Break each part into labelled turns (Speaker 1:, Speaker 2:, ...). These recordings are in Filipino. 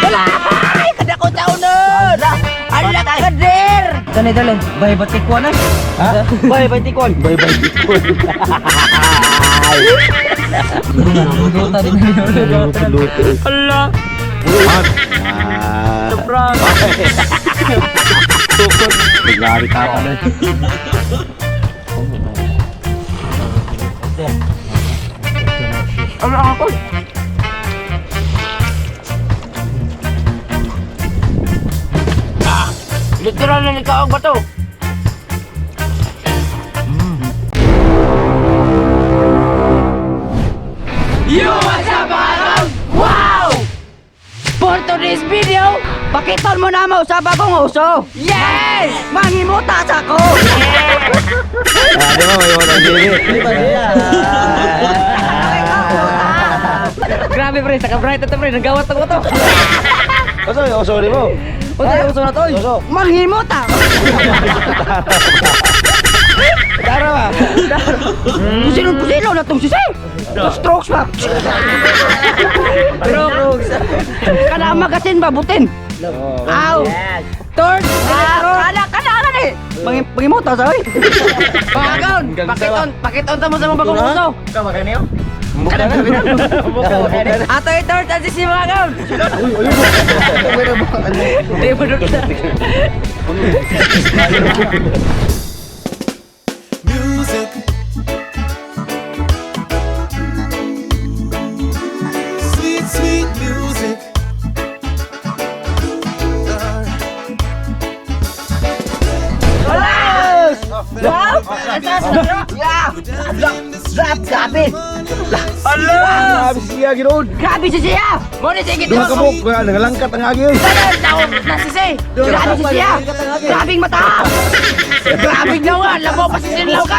Speaker 1: Ay, kada ko taunan. Ala ka kadir.
Speaker 2: Dali. Bay batikwan ay.
Speaker 1: Ha? Bay tikon.
Speaker 2: Luta din yun.
Speaker 1: Ala.
Speaker 2: Sobrang.
Speaker 1: Tukot. Nagari ka pa na. Ano ako? Literal na ikaw ang bato. Yo, what's up mga kang? Wow! For today's video, pakiton mo na mo sa bagong uso. Yes! Mangimutas ako!
Speaker 3: Di ba may walang dili?
Speaker 2: Grabe pre, saka-bright ito pre, nagawat ako to.
Speaker 3: Oso, oso di mo.
Speaker 2: Uy, uso na to.
Speaker 3: Oso.
Speaker 1: Manghimuta!
Speaker 3: Tara ba?
Speaker 1: Pusilong na itong sisi! Strokes pa!
Speaker 2: Strokes.
Speaker 1: Kada magasin ba, butin? Aw! Third! Kada eh! Mangimuta sa oy! Pagkaon! Pakiton mo sa mga bagong uso! Ato yung third at sisi mga kaon! Hindi mo doon na!
Speaker 4: Music. Sweet, sweet music.
Speaker 1: Grabe!
Speaker 3: Ala! Abis siya ginoon.
Speaker 1: Grabe si siya! Muna siya kita
Speaker 3: Duha ka buk, ngalangkat ang agi.
Speaker 1: Taon na si siya! Grabe si siya! Grabing mata! Grabing lawan! Labo pa si siya ka!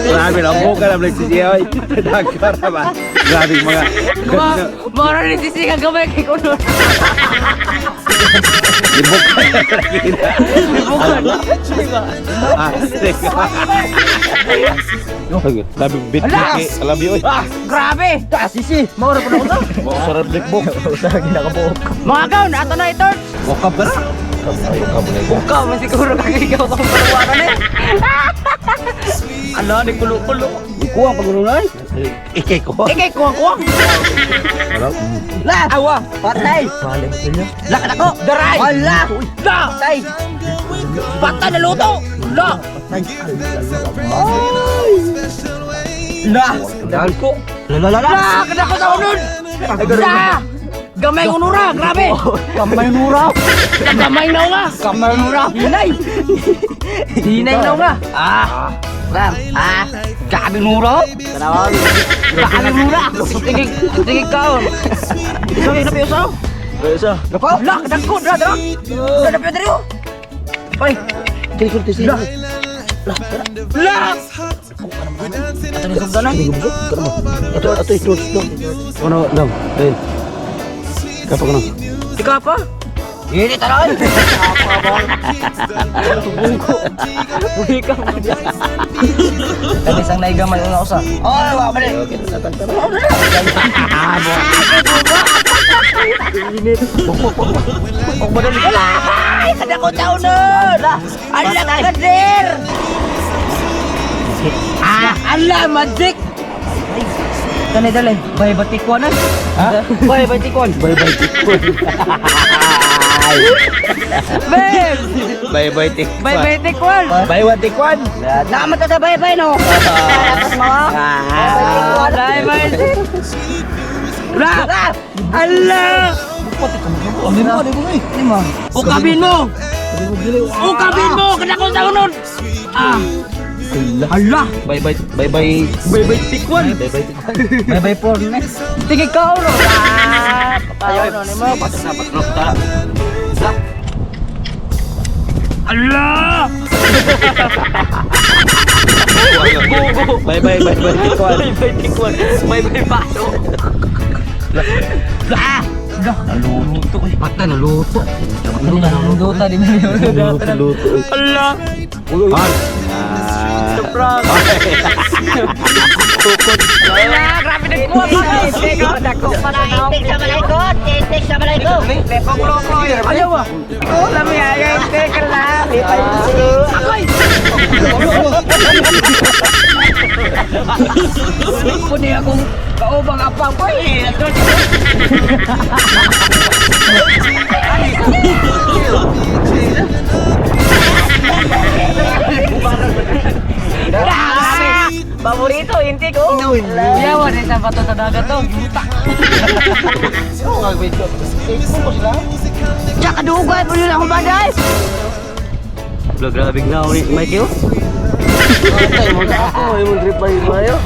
Speaker 3: Grabe lang mo ka na balik si siya. Nagkara ba? Grabe mga.
Speaker 1: Mara ni si siya gamay kay Kuno!
Speaker 3: Libok ka lagi na. Ah, Sabi bitbiki, alam yun.
Speaker 1: Grabe!
Speaker 2: Sisi, maura pa na ko to.
Speaker 3: Mau sarap blikbok.
Speaker 2: Usa ginakabuok.
Speaker 1: Mga kaon, ato na ito!
Speaker 3: Bokap ka na.
Speaker 2: Bukaw man siguro kagikaw tong palawakan eh. Ano ni kulo-kulo.
Speaker 3: Kuha pag unay. Ikay ko.
Speaker 1: Ikay kuwang-kuwang! La!
Speaker 2: Awa, patay. Balik niyo.
Speaker 1: Lakad ako! Daray! Wala! La! Patay! Patay na luto! La! La!
Speaker 2: Dahil ko.
Speaker 1: La! Kada ko sa unod! La! Gamay unura! Grabe!
Speaker 2: Kamay nura.
Speaker 1: Gamay na nga! Gamay unura! Hinay!
Speaker 2: Hinay na nga.
Speaker 1: Ram! Gabi nura! Gabi nura! Tingig kaon! Isa kayo napiyo sa'yo?
Speaker 3: Isa.
Speaker 1: La! Kadagko! La! La! La! Napiyo dari o! Pay!
Speaker 3: Kini
Speaker 1: La! La! Ito ni sugdanan?
Speaker 3: Ito. Ano lang? Dahil. Kapag ano?
Speaker 1: Ika pa? Ini taran!
Speaker 2: Buhi ka mo dyan. Kani sang naigamay una usa.
Speaker 1: Oh, wa ba ni?
Speaker 2: Og madali ka.
Speaker 1: Ay, kada ko taunan! Ala ka kadir! Ala, magic!
Speaker 2: Dali. Bay batikwan ay.
Speaker 3: Ha?
Speaker 1: Bay, bay, tikon!
Speaker 3: Bye-bye tikwan.
Speaker 1: Ben!
Speaker 3: Bye-bye tikwan.
Speaker 1: Bay, bay, tikon!
Speaker 3: Bye-bye tikwan.
Speaker 1: Naman ta bay, bay, no? Tapos mo? Bay, bay, La! Ala!
Speaker 2: Lima.
Speaker 1: Ukabin mo! Ukabin mo! Kada ko taunan! Ala!
Speaker 3: Bye-bye tikwan. Bye-bye tikwan.
Speaker 2: Bye for next.
Speaker 1: Tingin ka oro! Ayaw no, ni mo, patas na patrok ta. Ala!
Speaker 3: Bye-bye tikwan.
Speaker 2: Bye paso.
Speaker 1: Naluto eh. Patay naluto.
Speaker 2: Luta din niyo.
Speaker 3: Luto.
Speaker 1: Ala!
Speaker 3: Man.
Speaker 2: Sobrang.
Speaker 1: Ala! Grabe na kuha pa! Itik sa malaikot! Itik sa malaikot! Paglo-klo. Ayaw ba? Oh, lami ay teka lang. Ipay siguro. Akoy. Puni akong kaubang apang ko eh. Paborito, hindi ko. Yawa rin sa bato sa dagat to. Tsaka dugay po nila akong baday.
Speaker 2: Grabe nga ni Mike yo. Tay mo na ako, imong reply mayo.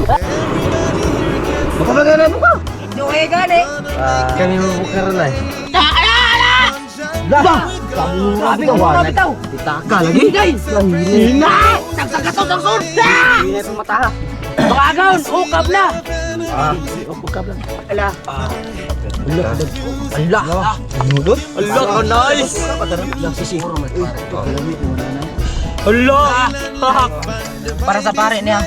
Speaker 1: Makabagay mo ka. Dugay gani.
Speaker 2: Kami mo bukar na.
Speaker 1: Grabe ka muna bitaw.
Speaker 2: Ditaka lagi.
Speaker 1: Guys! Hina! Nagkagato ng surda!
Speaker 2: Ingay pang mata ha.
Speaker 1: Mga agaon, ukap na!
Speaker 2: Bukab lang.
Speaker 1: Ala.
Speaker 2: Allah. Nudot. Allah ka nice. Allah.
Speaker 1: Para sa pare niya.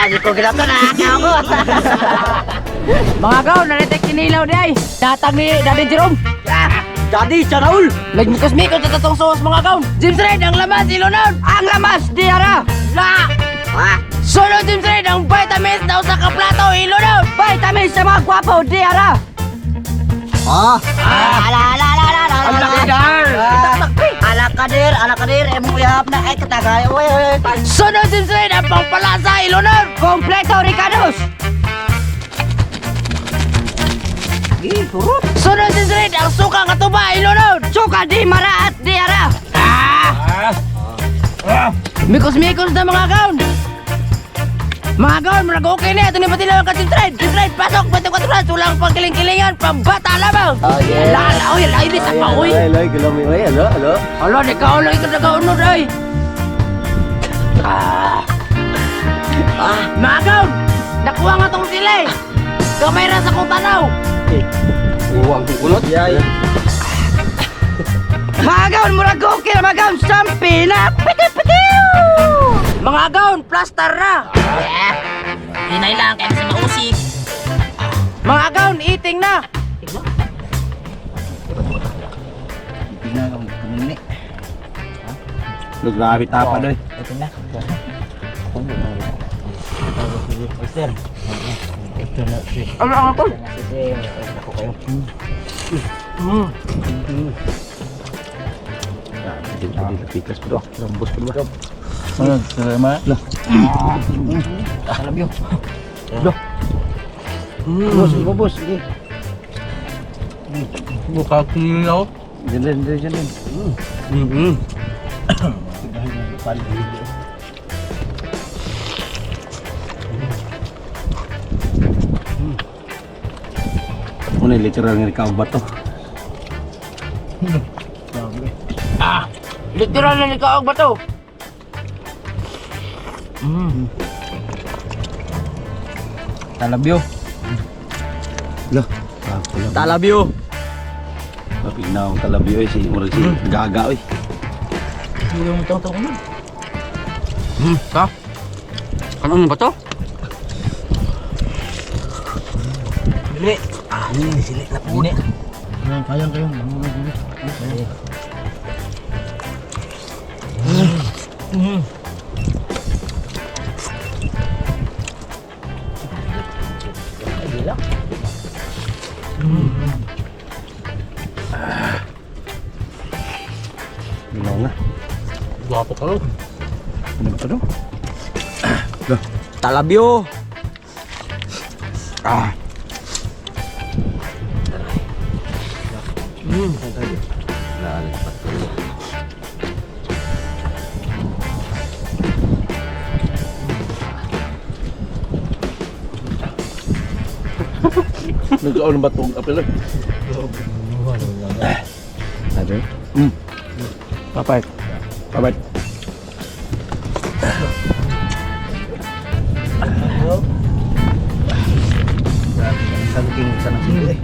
Speaker 1: Di ko ginapta na ako. Mga agaon, naritek kinilaw di ay. Datang ni Daddy Jerome.
Speaker 2: Daddy Charaul.
Speaker 1: Nagmikos-mikos sa tatong sauce mga agaon. James Red, ang lamas, ilunod. Ang lamas, diara. La. Sunod James Red, ang vitamins daw sa kaplato, ilunod. Vitamins sa mga gwapo, diara. Alakadir, emong ihap na ay katagay. Sunod James Red, ang pangpalasa, ilunod. Kompleto, Ricardos. Sunod James Red, ang suka nga tuba, ilunod. Suka di mara at di ara. Mikos-mikos na mga gaon. Mga gaon, marag okay na. Ito ni patilaw ka James Red. James Red, pasok, 24 oras. Walang pagkiling-kilingan, pambata lamang. Lala, oy, lain sa pa, oy.
Speaker 2: Ay, kilami. Ay, alo.
Speaker 1: Alo, di ka ulang ikaw nag-aunod, ay. Mga gaon, nakuha nga tong sila eh. Kamera sa kong tanaw.
Speaker 2: Uwang kulot. Yay.
Speaker 1: Mga gaon, murag okay na mga gaon. Sampi na. Pitiu-pitiu. Mga gaon, plaster na.
Speaker 5: Hinay lang kaya sa mausik.
Speaker 1: Mga gaon, eating na.
Speaker 3: Grabe tapa doy.
Speaker 1: Ano ang ako?
Speaker 3: Pikas bro. Lambos pa ba?
Speaker 2: Ano, salamat.
Speaker 1: Alam yun.
Speaker 2: Bos. Sige. Buka kinilaw. Diyan.
Speaker 3: Una literal nga ikaw ba to?
Speaker 1: Literal na nikaog ba to?
Speaker 2: Talabyo.
Speaker 3: Lah,
Speaker 2: Talabyo.
Speaker 3: tapi na ang kalabyo eh si murag si gaga eh.
Speaker 2: Yung taw-taw na.
Speaker 1: Ka? Ano ba to?
Speaker 2: Dili. Ini silik na po. Kayang kayo.
Speaker 3: Ginaw nga.
Speaker 2: Guwapo ka.
Speaker 3: Ano ba to do?
Speaker 2: Talabyo.
Speaker 3: Nagkaon ba tong apel eh? Ada? Papay.
Speaker 2: Saking sana sini.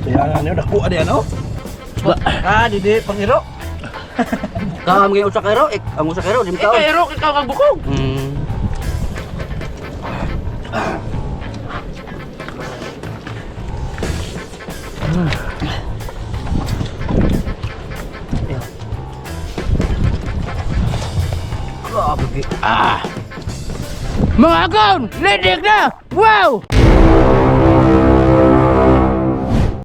Speaker 3: Kaya ano udah kuha dia no?
Speaker 2: Didi pangiro.
Speaker 1: Kaham ngayon sa kero, ang usa kero, dim taon.
Speaker 5: Ikaw kag bukog.
Speaker 1: Mga agaon, lidik na! Wow!